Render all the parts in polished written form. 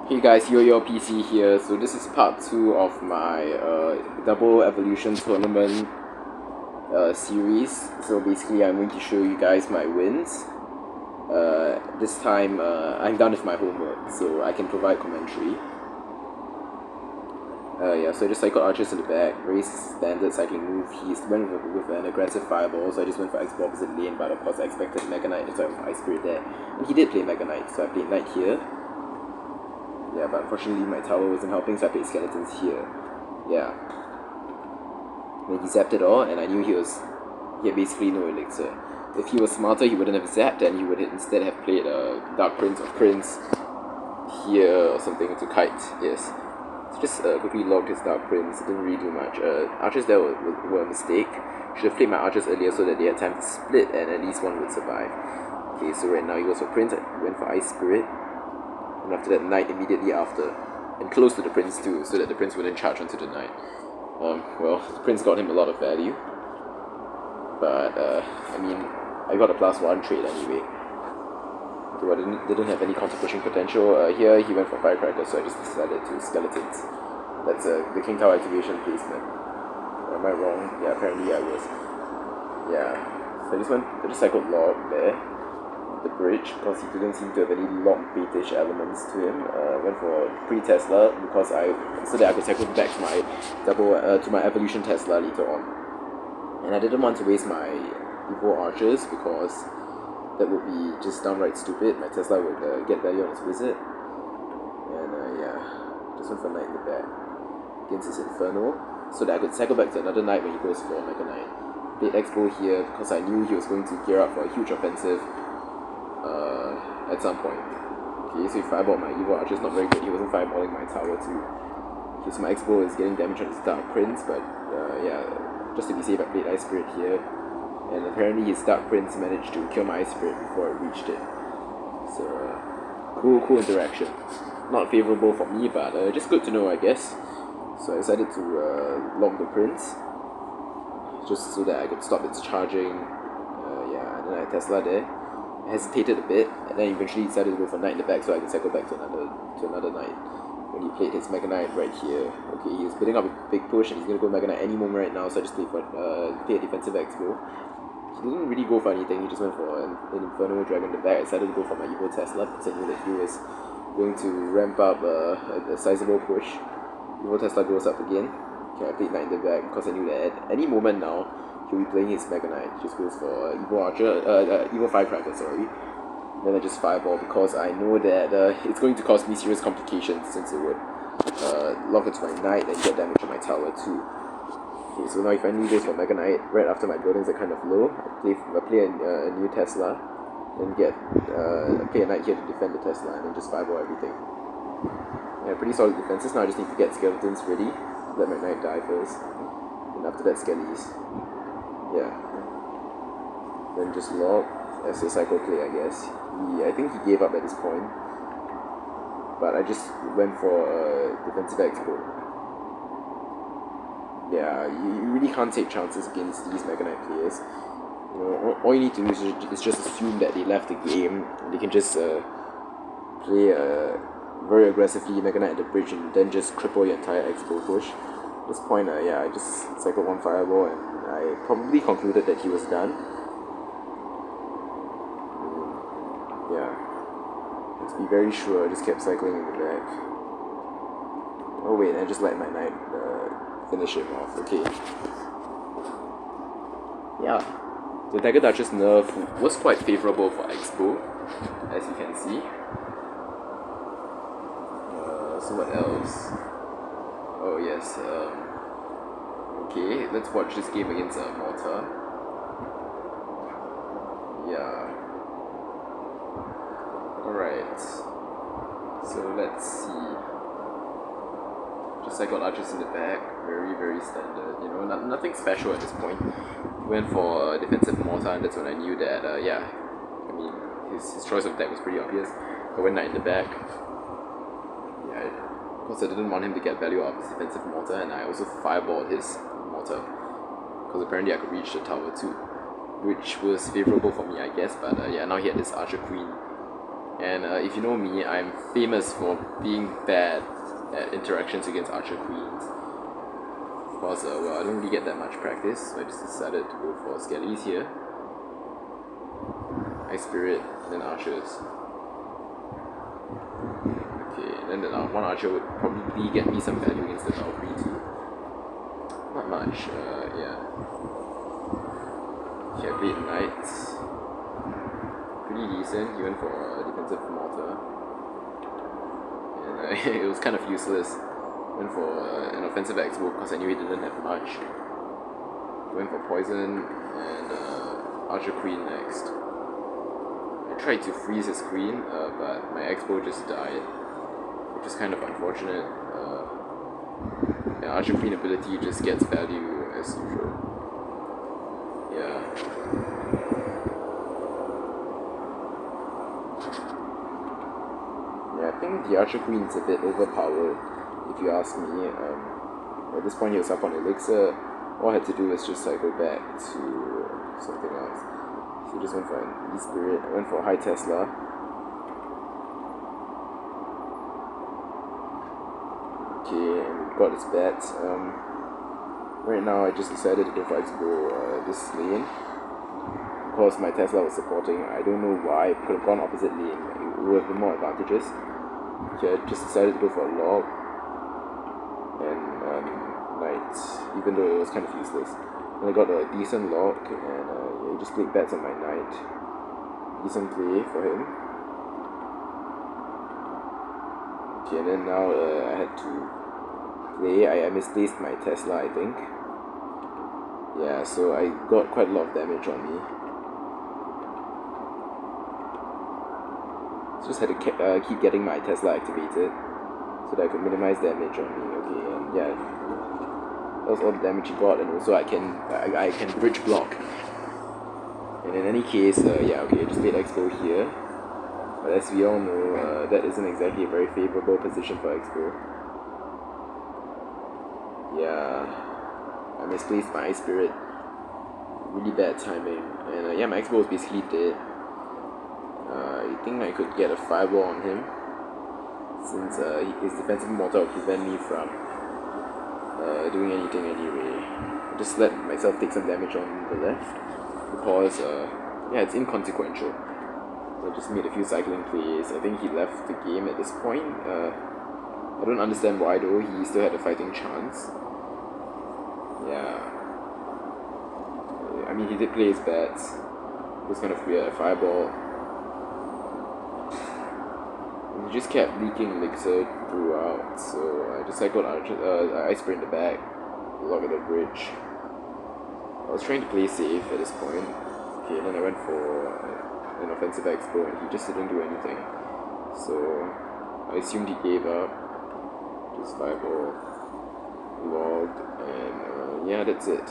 Hey guys, Yo PC here. So this is part 2 of my Double Evolution Tournament series. So basically I'm going to show you guys my wins. This time I'm done with my homework, so I can provide commentary. Yeah, so I just cycled Archers in the back, very standard cycling move. He went with an aggressive fireball, so I just went for X-Ball opposite lane, but of course I expected Mega Knight, so I went for Ice Spirit there. And he did play Mega Knight, so I played Knight here. Yeah, but unfortunately my tower wasn't helping, so I played Skeletons here. Yeah. Then he zapped it all, and I knew he had basically no elixir. If he was smarter, he wouldn't have zapped, and he would instead have played Dark Prince or Prince here or something to kite, yes. So just quickly logged his Dark Prince, didn't really do much. Archers there were a mistake. Should have played my archers earlier so that they had time to split and at least one would survive. Okay, so right now he goes for Prince, I went for Ice Spirit. And after that, Knight immediately after. And close to the Prince too, so that the Prince wouldn't charge onto the Knight. Well, the Prince got him a lot of value. But, I mean, I got a +1 trade anyway. Though I didn't have any counter pushing potential. Here he went for Firecracker, so I just decided to Skeletons. That's the King Tower activation placement. Or am I wrong? Yeah, apparently I was. Yeah. So I just cycled Log there. The bridge, because he didn't seem to have any lock baitish elements to him. Went for pre-Tesla because so that I could cycle back to my to my evolution Tesla later on. And I didn't want to waste my Evo Archers because that would be just downright stupid. My Tesla would get value on his wizard. And yeah, just went for Knight in the back against his Inferno, so that I could cycle back to another Knight when he goes for Mega Knight. Played X-Bow here because I knew he was going to gear up for a huge offensive at some point. Okay, so he fireballed my Evo Archer, not very good. He wasn't fireballing my tower too. Okay, so my X-Bow is getting damage on his Dark Prince, but yeah, just to be safe I played Ice Spirit here. And apparently his Dark Prince managed to kill my Ice Spirit before it reached it. So, cool interaction. Not favorable for me, but just good to know, I guess. So I decided to log the Prince, just so that I could stop its charging. Yeah, and then I Tesla there. I hesitated a bit, and then eventually decided to go for Knight in the back so I could cycle back to another Knight. When he played his Mega Knight right here. Okay, he's building up a big push and he's gonna go Mega Knight any moment right now, so I just played a defensive X-Bow. He didn't really go for anything, he just went for an Inferno Dragon in the back. I decided to go for my Evo Tesla because I knew that he was going to ramp up a sizable push. Evo Tesla goes up again. Okay, I played Knight in the back because I knew that at any moment now he'll be playing his Mega Knight. Just goes for Evo Archer, Evo Firecracker, sorry. Then I just fireball because I know that it's going to cause me serious complications since it would lock into my Knight and get damage on my tower too. Okay, so now he finally goes for Mega Knight right after my buildings are kind of low. I play a new Tesla, then play a Knight here to defend the Tesla and then just fireball everything. Yeah, pretty solid defenses. Now I just need to get Skeletons ready, let my Knight die first, and after that Skellies. Yeah. Then just log as a cycle play, I guess. I think he gave up at this point, but I just went for a defensive X-Bow. Yeah, you really can't take chances against these Mega Knight players. You know, all you need to do is just assume that they left the game. They can just play very aggressively Mega Knight at the bridge and then just cripple your entire X-Bow push. At this point, yeah, I just cycled one fireball and I probably concluded that he was done. Yeah, let's be very sure. I just kept cycling in the back. Oh wait, I just let my Knight finish him off. Okay. Yeah, the Dagger Duchess nerf was quite favorable for X-Bow, as you can see. So what else? Oh yes. Okay, let's watch this game against Mortar. Yeah. Alright, so let's see. Just I got Archers in the back, very standard, you know, nothing special at this point. Went for defensive Mortar and that's when I knew that, yeah, I mean, his choice of deck was pretty obvious. I went Knight in the back. Yeah, of course I didn't want him to get value out of his defensive Mortar, and I also fireballed his Mortar, because apparently I could reach the tower too, which was favorable for me, I guess, but yeah, now he had this Archer Queen. And if you know me, I'm famous for being bad at interactions against archer queens. Because, well, I don't really get that much practice, so I just decided to go for skellies here. Ice Spirit, and then archers. Okay, and then the one archer would probably get me some value against the Valkyrie too. Not much, yeah. Okay, I played Knights. Pretty decent, he went for a defensive mortar. And it was kind of useless. Went for an offensive X-bow because I knew he didn't have much. Went for poison and Archer Queen next. I tried to freeze his queen, but my X-bow just died, which is kind of unfortunate. And Archer Queen ability just gets value as usual. Yeah. Yeah, I think the Archer Queen is a bit overpowered, if you ask me. At this point he was up on Elixir. All I had to do was just cycle back to something else. So I just went for an E-Spirit. I went for a High Tesla. Okay, and we got his bet. Right now I just decided to go for X-Bow this lane. Because my Tesla was supporting, I don't know why. It could have gone opposite lane. It would have been more advantageous. Okay, I just decided to go for a log. And Knight, even though it was kind of useless. And I got a decent lock, and he just played bets on my Knight. Decent play for him. Okay, and then now I had to play. I misplaced my Tesla, I think. Yeah, so I got quite a lot of damage on me. So just had to keep getting my Tesla activated so that I could minimize damage on me. Okay, and yeah, that was all the damage he got, and also I can bridge block. And in any case, yeah, okay, I just played X-Bow here. But as we all know, that isn't exactly a very favorable position for X-Bow. Yeah, I misplaced my Ice Spirit. Really bad timing. And yeah, my X-Bow was basically dead. I think I could get a fireball on him, since his defensive mortar will prevent me from doing anything anyway. I just let myself take some damage on the left, because yeah, it's inconsequential. So I just made a few cycling plays. I think he left the game at this point. I don't understand why though, he still had a fighting chance. Yeah. I mean, he did play his bets. It was kind of weird, a fireball. And he just kept leaking elixir throughout, so I just cycled Ice Spirit in the back, log at the bridge. I was trying to play safe at this point. Okay, and then I went for an offensive X-Bow and he just didn't do anything. So I assumed he gave up. Just fireball, logged, and yeah, that's it.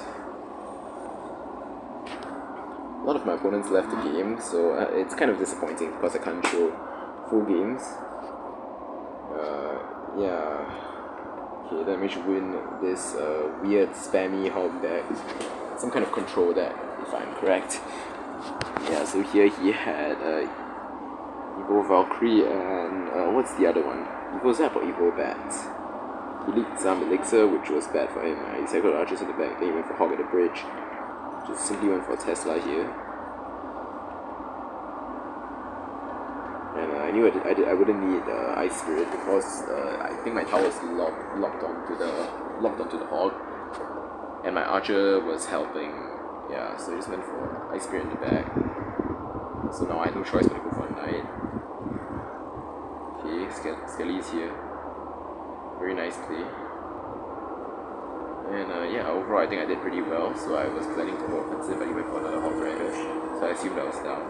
A lot of my opponents left the game, so it's kind of disappointing because I can't show full games. Yeah. Okay, then we should win this weird spammy hog deck. Some kind of control deck, if I'm correct. Yeah, so here he had Evo Valkyrie and what's the other one? Evo Zap or Evo Bat? He leaked some elixir, which was bad for him. He cycled archers at the back, then he went for hog at the bridge. Just simply went for Tesla here. And I knew I wouldn't need Ice Spirit because I think my tower was locked onto the hog, and my archer was helping. Yeah, so I just went for Ice Spirit in the back. So now I had no choice but to go for a Knight. Okay, Skelly's here. Very nice play. And yeah, overall I think I did pretty well, so I was planning to go offensive, but he went for another Hog Rider, so I assumed I was down.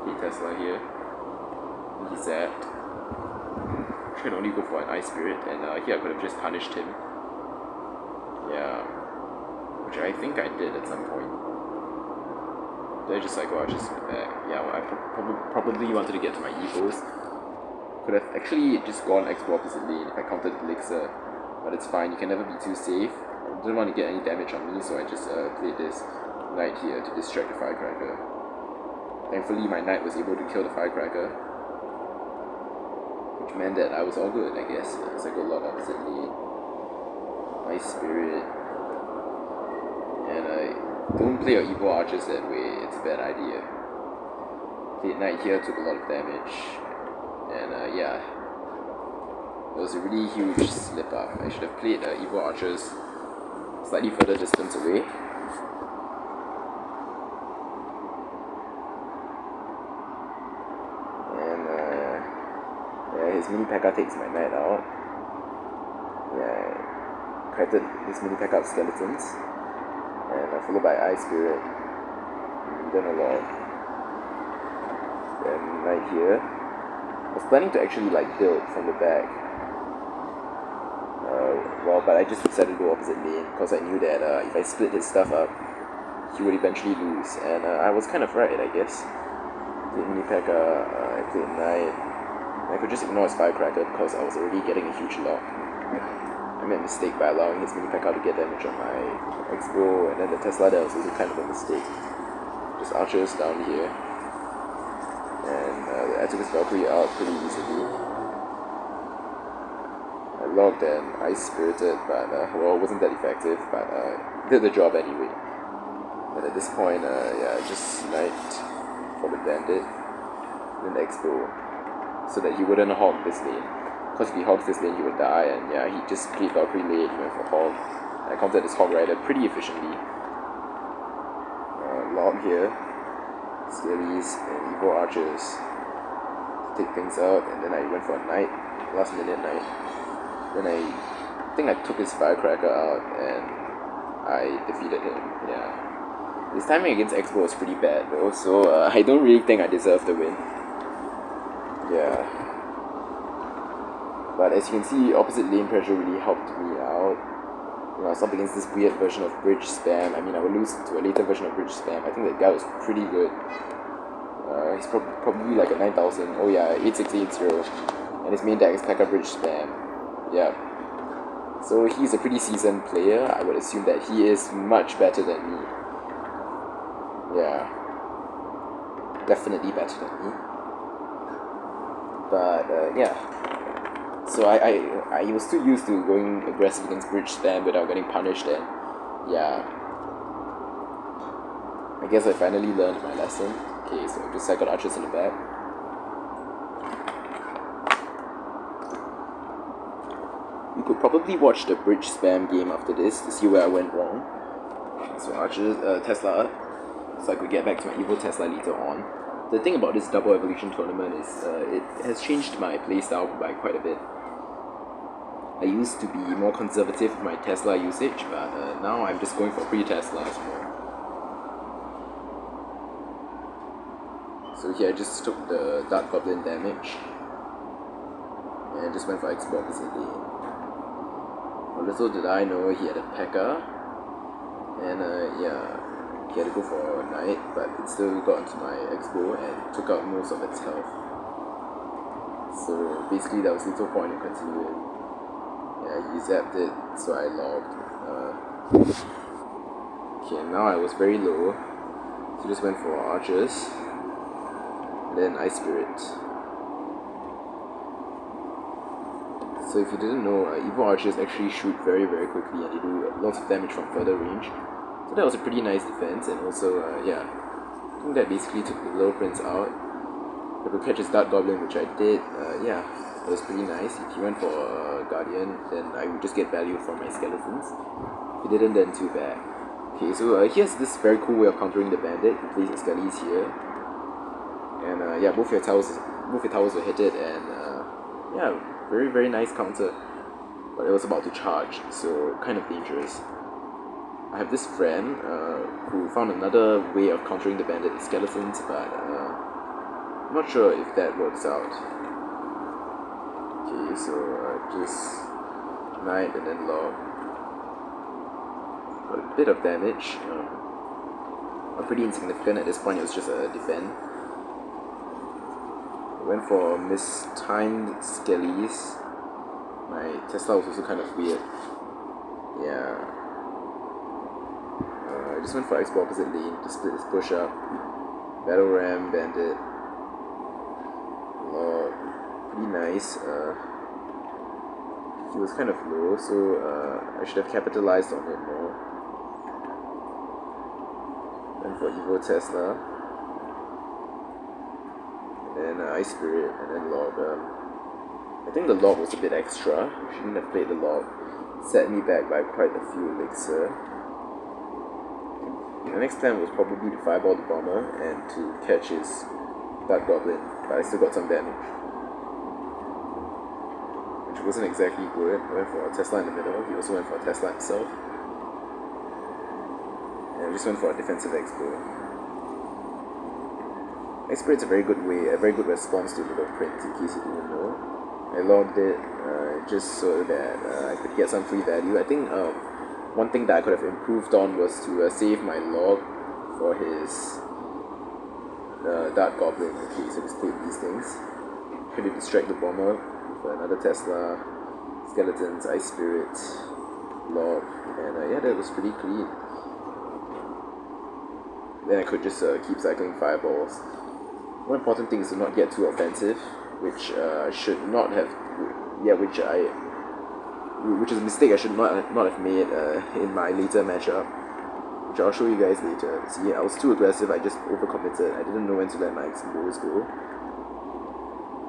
Okay, Tesla here. He zapped. Should only go for an Ice Spirit, and here I could have just punished him. Yeah, which I think I did at some point. Did I just cycle archers in the back? Yeah, well, I probably wanted to get to my evos. Could have actually just gone X-Bow opposite lane if I countered Elixir, but it's fine, you can never be too safe. I didn't want to get any damage on me, so I just played this Knight here to distract the Firecracker. Thankfully my Knight was able to kill the Firecracker. meant that I was all good, I guess. So I go log opposite lane, Ice Spirit, and I don't play your evil archers that way. It's a bad idea. Played knight here, took a lot of damage, and yeah, it was a really huge slip up. I should have played evil archers slightly further distance away. And yeah, his mini P.E.K.K.A takes my knight out. Yeah, credited his mini P.E.K.K.A skeletons, and followed by Ice Spirit. Done a lot. Then right here, I was planning to actually like build from the back. Well, but I just decided to go opposite lane because I knew that if I split his stuff up, he would eventually lose, and I was kind of right, I guess. Played mini P.E.K.K.A, I played knight. I could just ignore his firecracker because I was already getting a huge lock. I made a mistake by allowing his mini P.E.K.K.A to get damage on my X-Bow, and then the Tesla there was also kind of a mistake. Just archers down here, and I took his Valkyrie out pretty easily. I logged and Ice Spirited, but well, it wasn't that effective, but did the job anyway. But at this point, yeah, I just sniped for the bandit, then the X-Bow, so that he wouldn't hog this lane. Because if he hogs this lane, he would die, and yeah, he just played Valkyrie lane, he went for hog. I countered his hog rider pretty efficiently. Log here, Skellies and evil archers to take things out, and then I went for a knight, last minute knight. Then I think I took his firecracker out and I defeated him. Yeah, his timing against X-Bow was pretty bad though, so I don't really think I deserve the win. Yeah, but as you can see, opposite lane pressure really helped me out. You know, I was up against this weird version of bridge spam. I mean, I would lose to a later version of bridge spam. I think that guy was pretty good. He's probably like a 9000. Oh yeah, 8680. And his main deck is P.E.K.K.A bridge spam. Yeah. So he's a pretty seasoned player. I would assume that he is much better than me. Yeah. Definitely better than me. But yeah. So I was too used to going aggressive against bridge spam without getting punished, and yeah. I guess I finally learned my lesson. Okay, so just cycled archers in the back. You could probably watch the bridge spam game after this to see where I went wrong. So archers, Tesla up, so I could get back to my evil Tesla later on. The thing about this double evolution tournament is it has changed my playstyle by quite a bit. I used to be more conservative with my Tesla usage, but now I'm just going for pre-Teslas more. So here I just took the Dark Goblin damage and just went for X-Bow opposite lane. Well, little did I know he had a P.E.K.K.A, and yeah, he had to go for a knight, but it still got into my X-Bow and took out most of its health. So basically there was little point in continuing. Yeah, he zapped it, so I logged. Okay, now I was very low, so just went for archers, and then Ice Spirit. So if you didn't know, evil archers actually shoot very very quickly and they do lots of damage from further range. So that was a pretty nice defense, and also yeah, I think that basically took the Little Prince out. If I could catch his Dark Goblin, which I did, yeah, it was pretty nice. If he went for Guardian, then I would just get value from my skeletons. If he didn't, then too bad. Okay, so here's this very cool way of countering the bandit. You place his Skellies here, and yeah, both your towers were hit it, and yeah, very very nice counter. But it was about to charge, so kind of dangerous. I have this friend who found another way of countering the bandit with skeletons, but I'm not sure if that works out. Okay, so just knight and then log. Got a bit of damage. Pretty insignificant at this point, it was just a defend. I went for mistimed Skellies. My Tesla was also kind of weird. Yeah. I just went for X-Bow opposite lane to split his push up. Battle Ram, Bandit. Log. Pretty nice. He was kind of low, so I should have capitalized on it more. Went for Evo Tesla, and then Ice Spirit, and then Log. I think the Log was a bit extra. Shouldn't have played the Log. Set me back by quite a few elixir. The next plan was probably to fireball the bomber and to catch his Dark Goblin, but I still got some damage, which wasn't exactly good. I went for a Tesla in the middle. He also went for a Tesla himself, and I just went for a defensive Expo. X-Spirit's a very good response to Little Prince, in case you didn't know. I logged it just so that I could get some free value. I think one thing that I could have improved on was to save my log for his Dark Goblin. Okay, so just take these things. Try to distract the bomber with another Tesla, Skeletons, Ice Spirit, Log, and yeah, that was pretty clean. Then I could just keep cycling fireballs. One important thing is to not get too offensive, which should not have, which is a mistake I should not have made in my later matchup, which I'll show you guys later. See, I was too aggressive. I just overcommitted. I didn't know when to let my explodes go.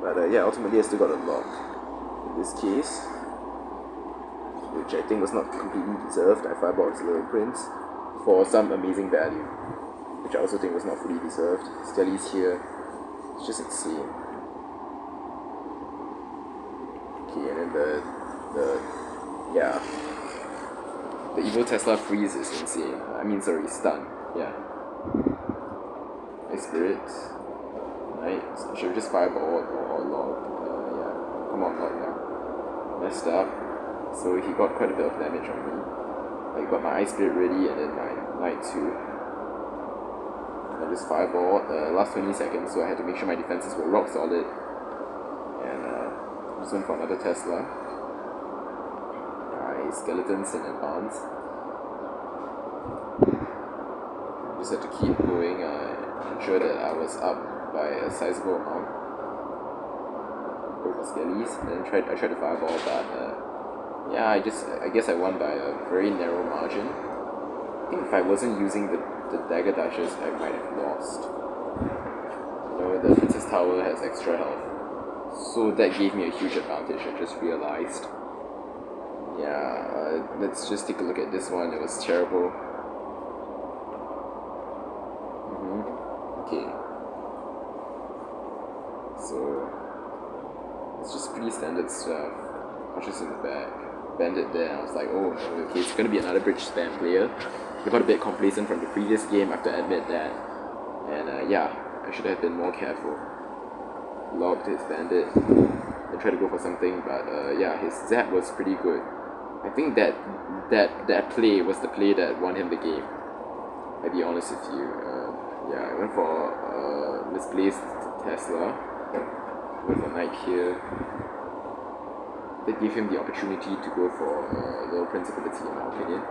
But yeah, ultimately I still got a lock in this case, which I think was not completely deserved. I fireballed his Little Prince for some amazing value, which I also think was not fully deserved. Skelly's here. It's just insane. Okay, and then the Evo Tesla freeze is insane. I mean, sorry, stun. Yeah. Ice Spirit. Right. So should we just fireball or log? Yeah. Come on, log now. Messed up. So he got quite a bit of damage on me. I got my Ice Spirit ready and then my Knight too. I just fireball last 20 seconds, so I had to make sure my defenses were rock solid. And just went for another Tesla. Nice, Skeletons in advance. Just had to keep going, ensure that I was up by a sizable amount. Go for Skellies, and then I tried to fireball, but yeah, I guess I won by a very narrow margin. I think if I wasn't using the dagger dashes, I might have lost. You know, the Princess Tower has extra health, so that gave me a huge advantage. I just realized. Yeah, let's just take a look at this one. It was terrible. Okay. So it's just pretty standard stuff. Punches in the back, Bandit there. I was like, oh, okay, it's gonna be another bridge spam player. I got a bit complacent from the previous game, I have to admit that. And yeah, I should have been more careful. Logged his Bandit and tried to go for something, but yeah, his zap was pretty good. I think that play was the play that won him the game. I'll be honest with you. Yeah, I went for misplaced Tesla. Went for Knight here. That gave him the opportunity to go for Little Principality, in my opinion.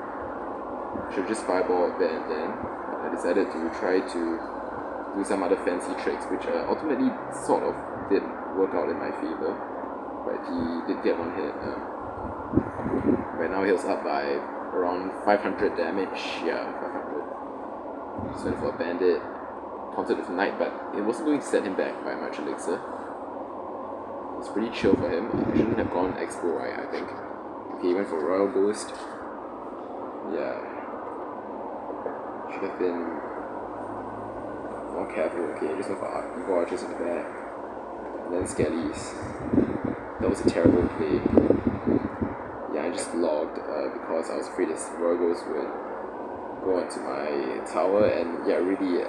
Should have just fireballed there and then. I decided to try to do some other fancy tricks, which ultimately sort of did work out in my favor. But he did get one hit. Right now he was up by around 500 damage. Yeah, 500. Just went for a Bandit. Countered with Knight, but it wasn't going to set him back by much elixir. It was pretty chill for him. I shouldn't have gone Expo, I think. Okay, he went for Royal Ghost. Yeah. Should have been more careful. Okay, I just went for Evo Archers in the back. And then Skellies. That was a terrible play. Yeah, I just logged because I was afraid this Royal Ghost would go onto my tower, and yeah, really,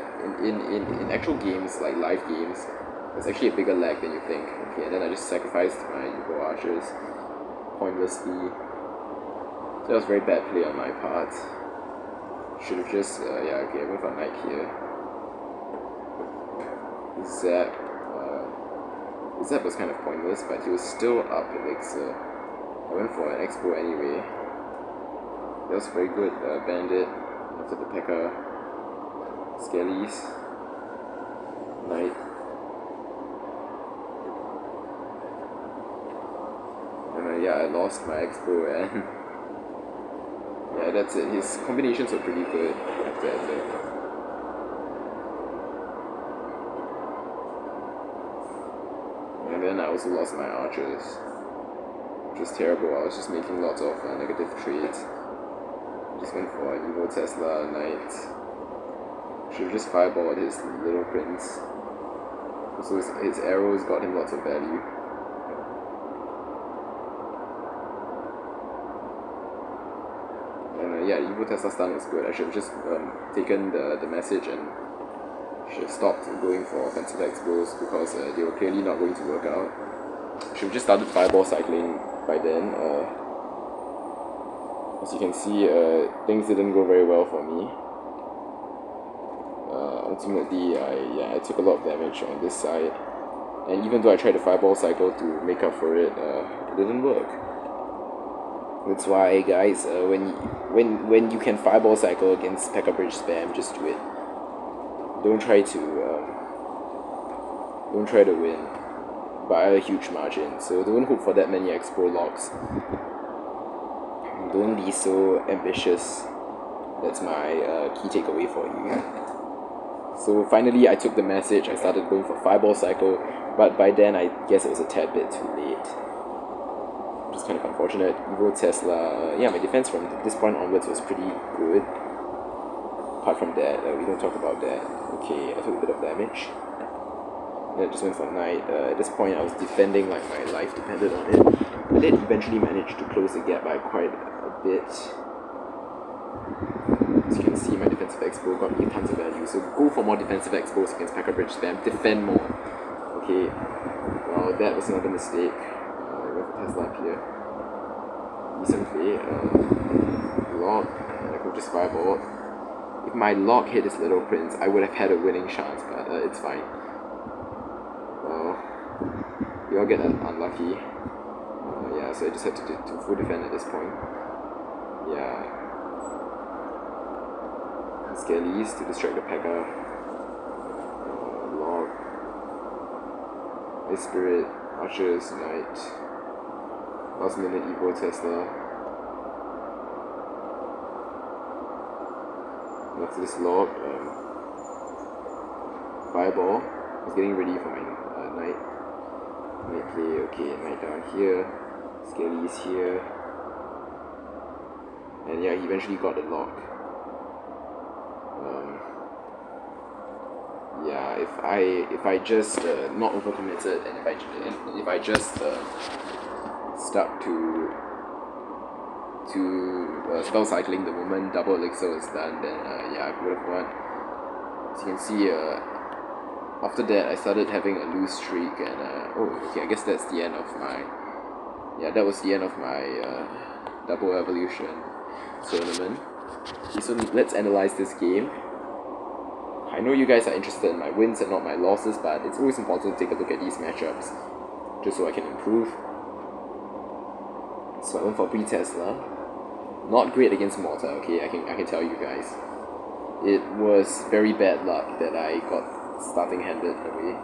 in actual games, like live games, there's actually a bigger lag than you think. Okay, and then I just sacrificed my Evo Archers pointlessly. So that was a very bad play on my part. Should have just, yeah, okay, I went for Knight here. Zap. Zap was kind of pointless, but he was still up elixir. I went for an Expo anyway. That was very good. Bandit. After the P.E.K.K.A. Skellies. Knight. And yeah, I lost my Expo, and yeah, that's it. His combinations were pretty good, I have to admit. And then I also lost my archers, which was terrible. I was just making lots of negative trades. Just went for an Evo Tesla Knight. Should have just fireballed his little prince. Also, his arrows got him lots of value. And yeah, Evo Tesla stun was good. I should have just taken the message and should have stopped going for offensive expos because they were clearly not going to work out. Should have just started fireball cycling by then. As you can see, things didn't go very well for me. Ultimately, I took a lot of damage on this side, and even though I tried to fireball cycle to make up for it, it didn't work. That's why, guys, when you can fireball cycle against P.E.K.K.A Bridge spam, just do it. Don't try to win by a huge margin. So don't hope for that many expo locks. Don't be so ambitious. That's my key takeaway for you. So finally, I took the message. I started going for fireball cycle, but by then I guess it was a tad bit too late. Just kind of unfortunate. Evo Tesla. Yeah, my defense from this point onwards was pretty good. Apart from that, we don't talk about that. Okay, I took a bit of damage. Then I just went for Knight. At this point, I was defending like my life depended on it. I did eventually manage to close the gap by quite a bit. As you can see, my defensive expo got me tons of value. So go for more defensive expos against P.E.K.K.A Bridge spam. Defend more. Okay. Well, that was another mistake. I went for Tesla up here. Decent play. Lock. And I could just fireball. If my lock hit his little prince, I would have had a winning chance, but it's fine. We all get unlucky. Yeah, so I just had to full defend at this point. Yeah. Skellies to distract the P.E.K.K.A. Log. Ice Spirit, Archers, Knight. Last minute Evo Tesla. After this log, Fireball. I was getting ready for my Knight. Knight play, okay, Knight down here. Skellies here. And yeah, he eventually got the lock. Yeah, if I just not overcommitted and if I just stuck to spell cycling the moment double elixir was done, then yeah, I would have won. As you can see, after that I started having a lose streak, and oh, okay, I guess that's the end of my that was the end of my double evolution tournament. Okay, so let's analyze this game. I know you guys are interested in my wins and not my losses, but it's always important to take a look at these matchups, just so I can improve. So I went for Pre-Tesla. Not great against Mortar, okay, I can tell you guys. It was very bad luck that I got starting handed away.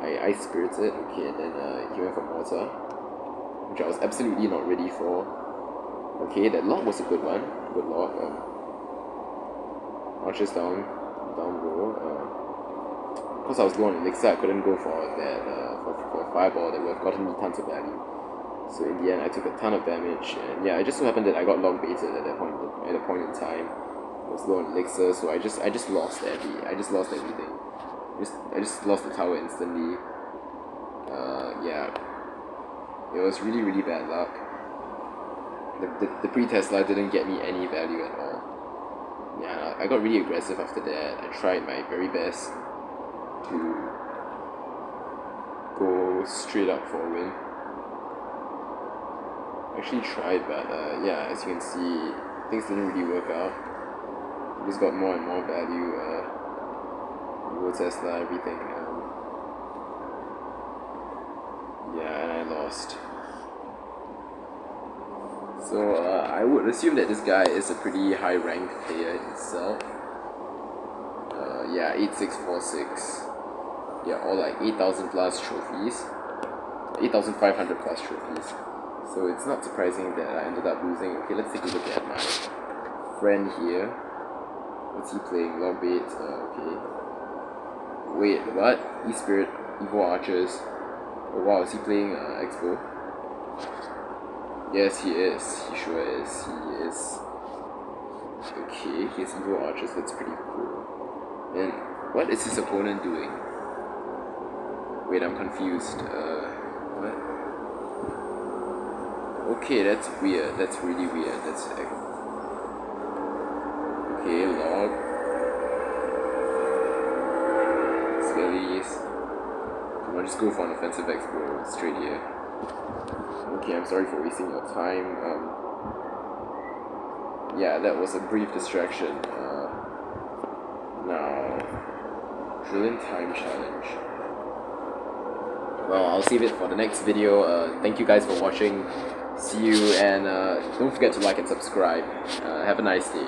I Ice Spirited, okay, and then he went for Mortar, which I was absolutely not ready for. Okay, that lock was a good one. Good lock. Archers down low. Because I was low on elixir, I couldn't go for that for fireball that would have gotten me tons of value. So in the end, I took a ton of damage, and yeah, it just so happened that I got long baited at that point. At a point in time, I was low on elixir, so I just lost everything. I just lost the tower instantly. Yeah, it was really bad luck. The pre-Tesla didn't get me any value at all. Yeah, I got really aggressive after that. I tried my very best to go straight up for a win. I actually tried, but yeah, as you can see, things didn't really work out. I just got more and more value. Evo Tesla, everything. Yeah, and I lost. So I would assume that this guy is a pretty high ranked player himself. Yeah, 8646. Yeah, all like 8,000 plus trophies. 8,500 plus trophies. So it's not surprising that I ended up losing. Okay, let's take a look at my friend here. What's he playing? Logbait. Okay. Wait, what? E-Spirit, Evo Archers. Oh wow, is he playing Expo? Yes, he is. He sure is. He is. Okay, he has Evo Archers. That's pretty cool. And what is his opponent doing? Wait, I'm confused. What? Okay, that's weird. That's really weird. That's okay. Log. Skellies. Come on, just go for an offensive expo straight here. Okay, I'm sorry for wasting your time. Yeah, that was a brief distraction. Now, Trillion Time Challenge. Well, I'll save it for the next video. Thank you guys for watching. See you, and don't forget to like and subscribe. Have a nice day.